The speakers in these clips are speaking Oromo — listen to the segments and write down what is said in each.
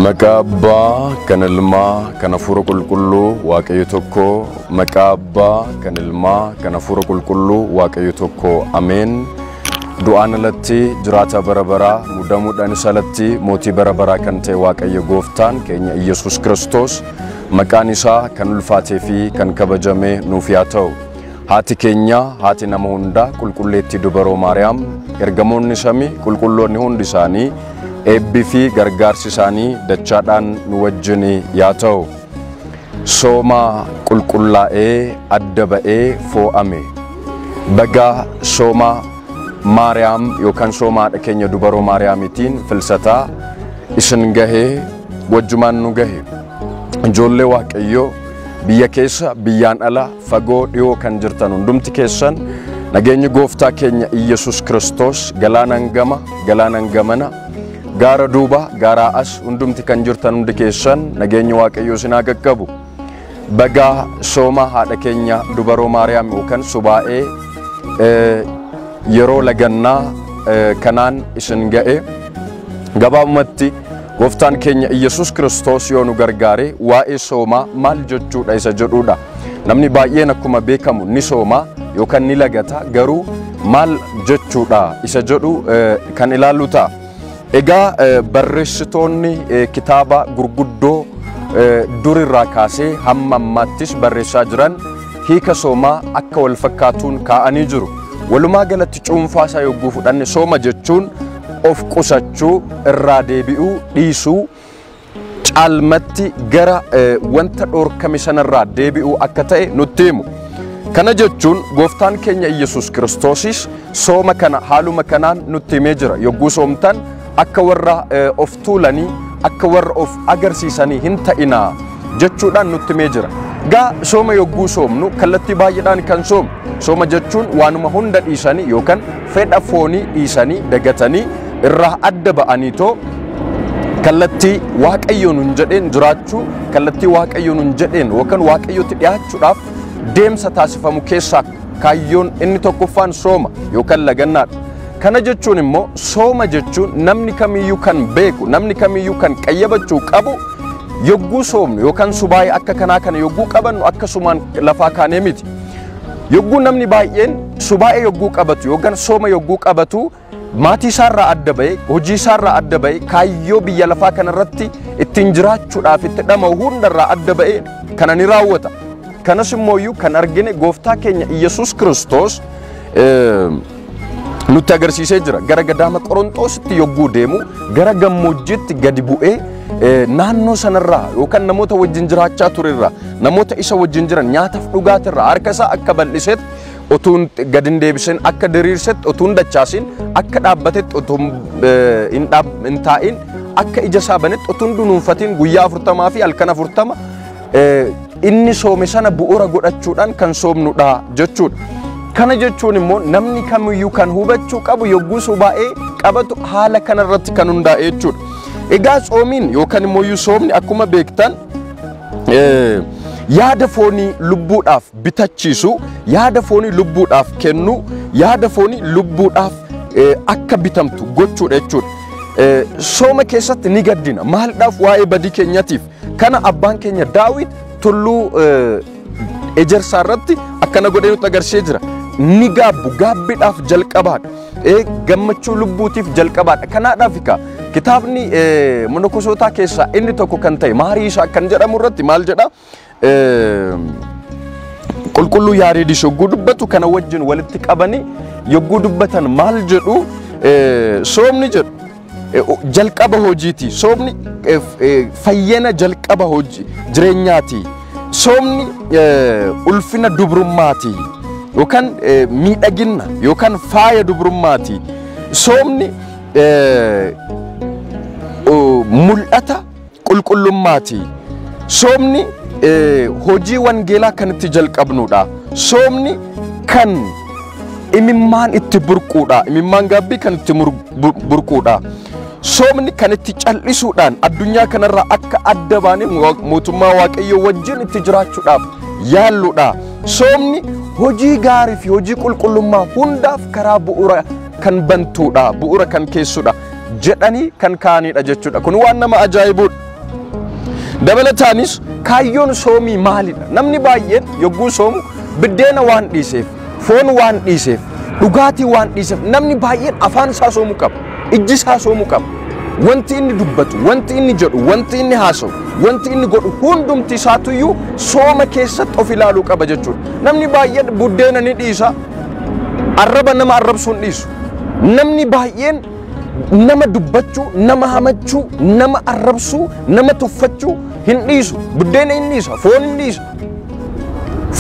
Maqabbaa kan ilmaa kan hafuura qulqulluu waaqayyo tokko. Maqabbaa kan ilmaa kan hafuura qulqulluu waaqayyo tokko. Ameen. Du'aan alatti jiraata bara baraa mudamuudhaan isa alatti mootii bara baraa kan ta'e waaqayyo gooftaan keenya Iyesuus Kiristoos maqaan isaa kan ulfaatee fi kan kabajame nuuf yaa ta'u. Haati keenya haati nama hunda qulqulleetti dubaroo Maariyaam ergamoonni samii qulqulloonni hundi isaanii eebbi fi gargaarsi isaanii dachaadhaan nu wajjin yaa ta'u. Sooma qulqullaa'ee adda ba'ee foo'ame. Baga sooma Maariyaam yookaan sooma haadha keenya dubaroo Maariyaamitiin filsataa isin gahee wajjumaan nu gahe. Ijoollee waaqayyoo biyya keessa biyyaan ala fagoo dhiyoo kan jirtan hundumti keessan nageenyi gooftaa keenya Iyesuus Kiristoos galaanan gama galaanan gamana gaara duuba gaara as hundumti kan jirtan hundi keessan nageenyi waaqayyoo isin haa qaqqabu. Baga sooma haadha keenya dubaroo Maariyaam yookaan subaa'ee yeroo lagannaa kanaan isin ga'e. Gabaabumatti gooftaan keenya Iyesuus Kiristoos yoo nu gargaare waa'ee soomaa maal jechuudha isa jedhuudha. Namni baay'een akkuma beekamu ni sooma yookaan ni lagata, garuu maal jechuudha isa jedhu kan ilaallu ta'a. Egaa barreessitoonni kitaaba gurguddoo durirraa kaasee hamma ammaattis barreessaa jiran hiika soomaa akka wal fakkaatuun kaa'anii jiru. Walumaa galatti cuunfaa isaa yogguu fudhanne sooma jechuun of qusachuu, irraa deebi'uu, dhiisuu, caalmatti gara wanta dhorkame sanarraa deebi'uu akka ta'e nutti himu. Kana jechuun gooftaan keenya Iyesuus Kiristoosis sooma kana haaluma kanaan nutti himee jira. Yogguu soomtan akka warra of tuulanii, akka warra of agarsiisanii hin ta'inaa jechuudhaan nutti himee jira. Gaa sooma yogguu soomnu kallattii baay'eedhaan kan soomnu. Sooma jechuun waanuma hunda dhiisanii yookaan fedha foonii dhiisanii dagatanii irraa adda ba'anii too kallattii waaqayyoon hin jedheen jiraachuu, kallattii waaqayyoon hin jedheen yookaan waaqayyootti dhiyaachuudhaaf deemsa taasifamu keessaa kaayyoon inni tokkoffaan sooma yookaan lagannaadha. Kana jechuun immoo sooma jechuun namni kamiyyuu kan beeku, namni kamiyyuu kan qayyabachuu qabu yogguu soomnu yookaan subaayee akka kanaa kana yogguu qabannu akkasumaan lafaa kaanee miti. Yogguu namni baay'een subaa'ee yogguu qabatu yookaan sooma yogguu qabatu maatii isaarraa adda ba'e, hojii isaarraa adda ba'e, kaayyoo biyya lafaa kanarratti ittiin jiraachuudhaaf itti dhama'u hundarraa adda ba'e kana ni raawwata. Kanas immooyyuu kan argine gooftaa keenya Iyesuus Kiristoos nutti agarsiisee jira. Gara gadaama Qorontoositti yogguu deemu gara gammoojjiitti gadi bu'ee naannoo sanarraa yookaan namoota wajjin jiraachaa turerraa namoota isa wajjin jiran nyaataaf dhugaatirraa harka isaa akka bal'isetti otuun gadi hin deebiseen akka diriirsetti otuun dachaasin akka dhaabbatetti otuun hin taa'in akka ija isaa banetti otuun dunuunfatiin guyyaa 40 fi halkan 40 inni soome sana bu'uura godhachuudhaan kan soomnudha jechuudha. Kana jechuun immoo namni kamiyyuu kan hubachuu qabu yogguu subaa'ee qabatu haala kanarratti kan hundaa'e jechuudha. Egaa soomiin yookaan immoo soomni akkuma beektan yaada foonii lubbuudhaaf bitachiisu, yaada foonii lubbuudhaaf kennu, yaada foonii lubbuudhaaf akka bitamtu gochuudha jechuudha. Sooma keessatti ni gaddina. Maaldhaaf waa'ee badii keenyatiif. Kana abbaan keenya Daawit tulluu ejersaa irratti akkana godhee nutti agarsiisee jira. Ni gaabbu, gaabbiidhaaf jalqabaadha. Gammachuu lubbuutiif jalqabaadha. Kanaadhaaf kitaabni monokosootaa keessaa inni tokko kan ta'e Maariishaa kan jedhamu irratti maal jedha? Qulqulluu Yaareedis yogguu dubbatu kana wajjin walitti qabanii yogguu dubbatan maal jedhu? Soomni jedhu jalqaba hojiiti. Soomni fayyina jalqaba hojii jireenyaati. Soomni ulfina dubrummaati. Yookaan miidhagina yookaan faaya dubrummaati. Soomni mul'ata qulqullummaati. Soomni hojii wangeelaa kan itti jalqabnudha. Soomni kan imimmaan itti burquudha. Imimmaan gaabbii kan itti burquudha. Soomni kan itti callisuudhaan addunyaa kanarraa akka adda baanee mootummaa waaqayyoo wajjin itti jiraachuudhaaf yaalluudha. Soomni hojii gaarii fi hojii qulqullummaa hundaaf karaa bu'uura kan bantuudha, bu'uura kan keessuudha. jedhanii kan kaanidha jechuudha. Kun waan nama ajaa'ibudha. Dabalataanis kaayyoon soomii maalidha? Namni baay'een yogguu soomu biddeena waan dhiiseef, foon waan dhiiseef, dhugaatii waan dhiiseef namni baay'een afaan isaa soomuu qaba, ijji isaa soomuu qaba. Wanti inni dubbatu, wanti inni jedhu, wanti inni haasa'u, wanti inni godhu hundumti isaatuyyuu sooma keessatti of ilaaluu qaba jechuudha. Namni baay'een buddeena ni dhiisa, arraba nama arrabsuu hin dhiisu. Namni baay'een nama dubbachuu, nama hamachuu, nama arrabsuu, nama tuffachuu hin dhiisu. Buddeena hin dhiisa, foon hin dhiisa.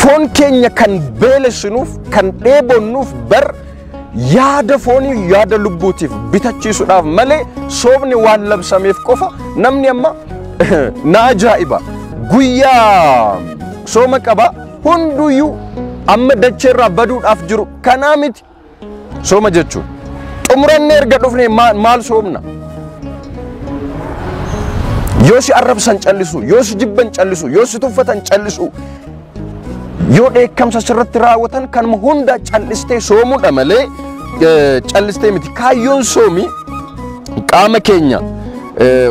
Foon keenya kan beelessinuuf, kan dheebonnuuf bar yaada foonii yaada lubbuutiif bitachiisuudhaaf malee soomni waan labsameef qofa. Namni amma na ajaa'iba guyyaa sooma qaba hunduyyuu amma dacheerraa baduudhaaf jiru kanaa miti sooma jechuun. Xumuranne erga dhufne maal soomna? Yoo si arrabsan callisu, yoo si jibban callisu, yoo si tuffatan callisu, yoo dheekkamsa sirratti raawwatan kanuma hunda callistee soomuudha malee callistee miti. Kaayyoon soomii qaama keenya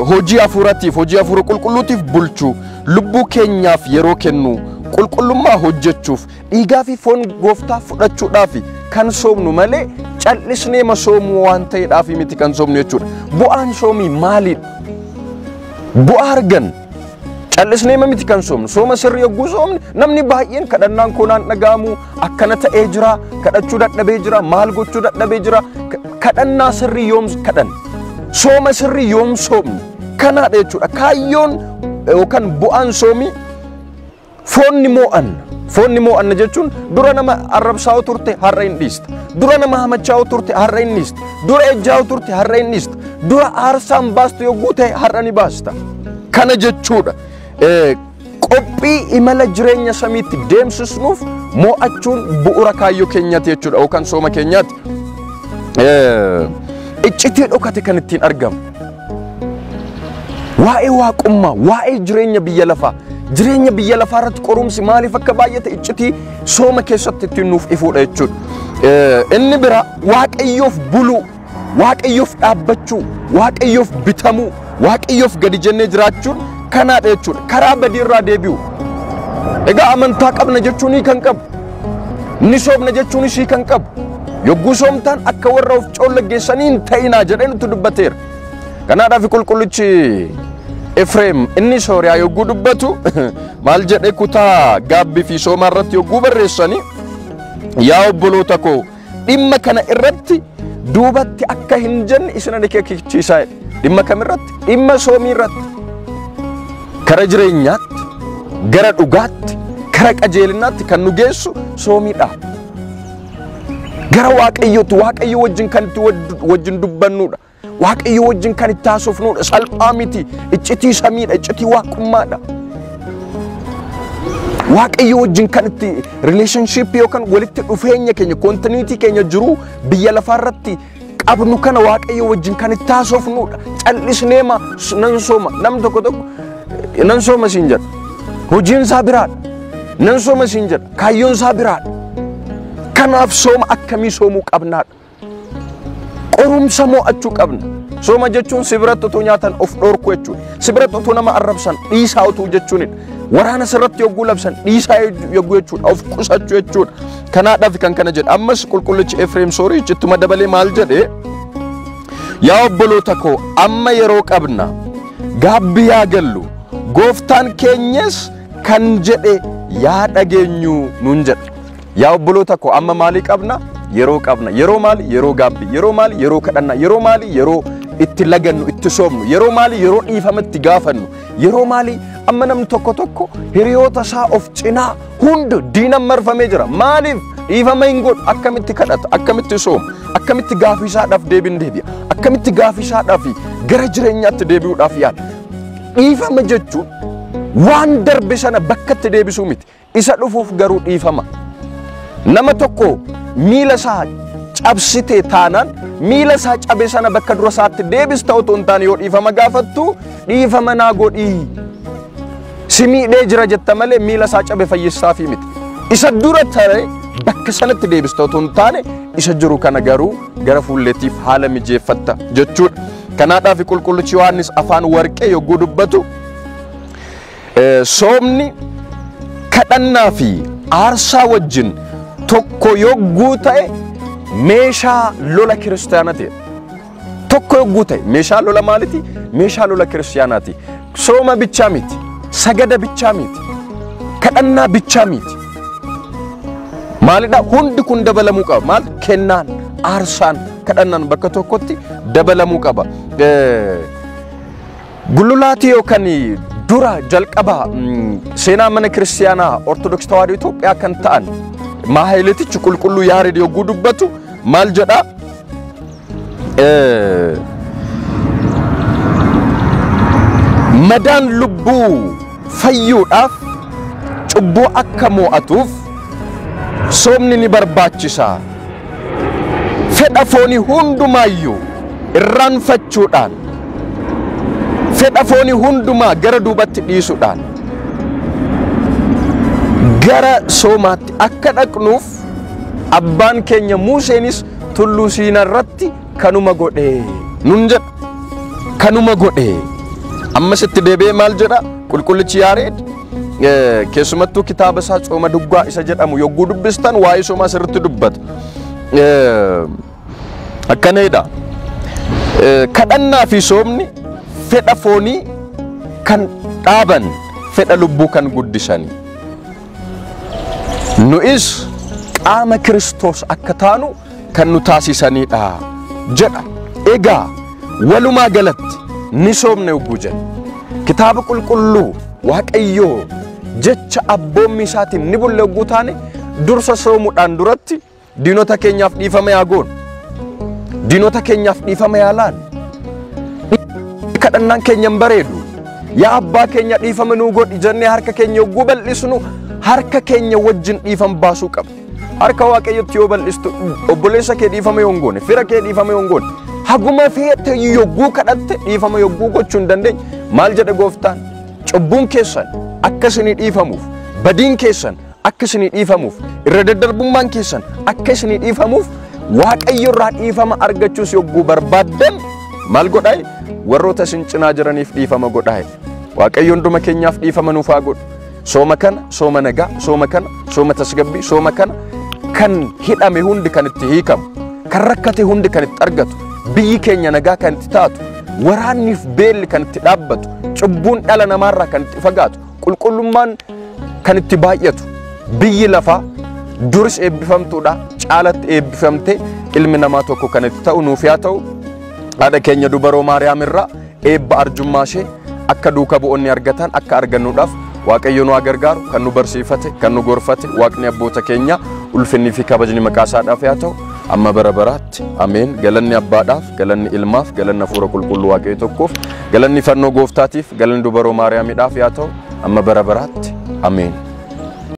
hojii hafuuratiif, hojii hafuura qulqulluutiif bulchuu, lubbuu keenyaaf yeroo kennu, qulqullummaa hojjechuuf, dhiigaa fi foon gooftaa fudhachuudhaaf kan soomnu malee callisnee ma soomuu waan ta'eedhaaf miti kan soomnu jechuudha. Bu'aan soomii maalidha? Bu'aa argan callisnee miti kan soomnu. Sooma sirrii yogguu soomne namni baay'een kadhannaan koonaan dhaga'amu akkana ta'ee jira, kadhachuu dadhabee jira, maal gochuu dadhabee jira. Kadhannaa sirrii yoom kadhan? Sooma sirrii yoom soomne? Kanaadha jechuudha. Kaayyoon yookaan bu'aan soomii foonni moo'anna. Foonni moo'anna jechuun dura nama arrabsaa'u turte har'a hin dhiista. Dura nama hamachaa'u turte har'a hin dhiista. Dura ejjaa'u turte har'a hin dhiista. Dura aarsaan baastu yogguu ta'e har'a ni baasta. Kana jechuudha. Qophii imala jireenya samiitti deemsisnuuf moo'achuun bu'uura kaayyoo keenyaati jechuudha yookaan sooma keenyaati. Iccitii dhokate kan ittiin argamu waa'ee waaqummaa, waa'ee jireenya biyya lafaa, jireenya biyya lafaa irratti qorumsi maaliif akka baay'ate iccitii sooma keessatti ittiin nuuf ifuudha jechuudha. Inni bira waaqayyoof buluu, waaqayyoof dhaabbachuu, waaqayyoof bitamuu, waaqayyoof gadi jennee jiraachuun kanaadha jechuudha. Karaa badiirraa deebi'u. Egaa amantaa qabna jechuun kan qabu, ni soomna jechuun kan qabu. Yogguu soomtaan akka warra of coolaggeessanii hin ta'inaa jedhee nutti dubbateera. Kanaadhaaf qulqullichi Efreem inni Sooriyaa yogguu dubbatu maal jedhee kutaa gaabbii fi soomaa irratti yogguu barreessanii, yaa obboloota koo dhimma kana irratti duubatti akka hin jenne isin akeekkachiisaa. Dhimma kamirratti? Dhimma soomii irratti. Kara jireenyaatti, gara dhugaatti, kara qajeelinaatti kan nu geessu soomiidha. Gara waaqayyootti, waaqayyo wajjin kan itti wajjin dubbannudha. Waaqayyo wajjin kan itti haasofnudha. Salphaa miti. Iccitii samiidha, iccitii waaqummaadha. Waaqayyo wajjin kan itti relationship yookaan walitti dhufeenya keenya, kontinuitii keenya jiru biyya lafaarratti qabnu kana waaqayyo wajjin kan itti haasofnudha. Callisnee nan sooma. Nam tokko nan sooma siin jedha. Hojiin isaa biraadha. Nan sooma siin jedha. Kaayyoon isaa biraadha. Kanaaf sooma akkamii soomuu qabnaadha? Qorumsa moo'achuu qabna. Sooma jechuun sibiratti utuu nyaatan of dhoorku jechuudha. Sibiratti utuu nama arrabsan dhiisaa utuu jechuunidha. Waraana sirratti yogguu labsan dhiisaa yogguu jechuudha. Of qusachuu jechuudha. Kanaadhaaf kan kana jedha. Ammas qulqullichi Efreem Soorichi ittuma dabalee maal jedhee? Yaa obboloota koo amma yeroo qabna. Gaabbii yaa gallu. Gooftaan keenyas kan jedhe yaa dhageenyu nuun jedha. Yaa obboloota koo amma maalii qabna? Yeroo qabna. Yeroo maali? Yeroo gaabbii. Yeroo maali? Yeroo kadhannaa. Yeroo maali? Yeroo itti lagannu, itti soomnu. Yeroo maali? Yeroo dhiifama itti gaafannu. Yeroo maali? Amma namni tokko hiriyoota isaa of cinaa hunda diinan marfamee jira. Maaliif? Dhiifama hin godhu. Akkamitti kadhata? Akkamitti sooma? Akkamitti gaafii isaadhaaf deebiin deebi'a? Akkamitti gaafii isaadhaaf gara jireenyaatti deebi'uudhaaf yaala? Dhiifama jechuun waan darbe sana bakkatti deebisuu miti. Isa dhufuuf garuu dhiifama. Nama tokko miila isaa cabsite taanaan miila isaa cabe sana bakka dura isaatti deebista otoo hin taane yoo dhiifama gaafattu dhiifama naa godhii si miidhee jira jetta malee miila isaa cabe fayyisaafi miti. Isa dura ta'e bakka sanatti deebista otoo hin taane isa jiru kana garuu gara fuulleetiif haala mijeeffatta jechuudha. Kanaadhaaf qulqullichi Yohaannis afaan warqee yogguu dubbatu soomni kadhannaa fi aarsaa wajjin tokko yogguu ta'e meeshaa lola kiristaanaati. Tokko yogguu ta'e meeshaa lola maaliti? Meeshaa lola kiristaanaati. Sooma bichaa miti, sagada bichaa miti, kadhannaa bichaa miti. Maalidha? Hundi kun dabalamuu qaba. Maal? Kennaan, aarsaan, kadhannaan bakka tokkotti dabalamuu qaba. Gululaatii yookaan dura jalqaba seenaa mana kiristaanaa Ortodoksii Tawaahidoo Itoophiyaa kan ta'an Maahiletichi qulqulluu Yaareed yogguu dubbatu maal jedha? Madaan lubbuu fayyuudhaaf cubbuu akka mo'atuuf soomni ni barbaachisa. Fedha foonii hundumaayyuu irraanfachuudhaan, fedha foonii hundumaa gara duubatti dhiisuudhaan gara soomaatti akka dhaqnuuf abbaan keenya Museenis tulluu Siinaa irratti kanuma godhe nun jedha. Kanuma godhe. Ammas itti deebi'ee maal jedha? Qulqullichi Yaareed keessumattuu kitaaba isaa Tsooma Duggaa isa jedhamu yogguu dubbistan waa'ee soomaa sirriitti dubbata. Akkanadha. Kadhannaa fi soomni fedha foonii kan dhaaban, fedha lubbuu kan guddisani. Nu'is qaama Kiristoos akka taanu kan nu taasisanidha jedha. Egaa walumaa galatti ni soomne yogguu jedha. Kitaaba qulqulluu Waaqayyoo jecha abboommi isaatiin ni bulle yogguu taane dursa soomuudhaan duratti diinota keenyaaf dhiifama yaa goonu. Diinota keenyaaf dhiifama yaa laannu. Kadhannaan keenya hin bareedu. Yaa abbaa keenya dhiifama nuu godhi jennee harka keenya yogguu bal'isnu harka keenya wajjin dhiifama baasuu qabna. Harka Waaqayyotti yoo bal'istu obboleessa kee dhiifama yoo hin goone, fira kee dhiifama yoo hin goone, haguma feete yogguu kadhatte dhiifama yogguu gochuu hin dandeenye. Maal jedhe Gooftaan? Cubbuun keessan akka isinii dhiifamuuf, badiin keessan akka isinii dhiifamuuf, irra daddarbummaan keessan akka isinii dhiifamuuf Waaqayyo irraa dhiifama argachuus yogguu barbaaddan maal godhaa? Warroota isin cinaa jiraniif dhiifama godhaa. Waaqayyo hunduma keenyaaf dhiifama nuuf haa godhu. Sooma kana, sooma nagaa, sooma kana, sooma tasgabbii, sooma kana kan hidhame hundi kan itti hiikamu, kan rakkate hundi kan itti argatu, biyyi keenya nagaa kan itti taatu, waraanniif beelli kan itti dhaabbatu, cubbuun dhala namaarraa kan itti fagaatu, qulqullummaan kan itti baay'atu, biyyi lafaa duris eebbifamtuudha, caalatti eebbifamtee ilmi namaa tokko kan itti ta'u nuuf yaa ta'u. Haadha keenya dubaroo Maariyaam irraa eebba arjummaa ishee akka duuka bu'oonni argatan akka argannuudhaaf Waaqayyo nu gargaaru, kan nu barsiifate, kan nu gorfate Waaqni abboota keenya ulfinni fi kabajni maqaa isaadhaaf yaa ta'u amma bara baraatti. Ameen. Galanni abbaadhaaf, galanni ilmaaf, galanni hafuura qulqulluu Waaqayyo tokkoof, galanni fannoo gooftaatiif, galanni dubaroo Maariyaamiidhaaf yaa ta'u amma bara baraatti. Ameen.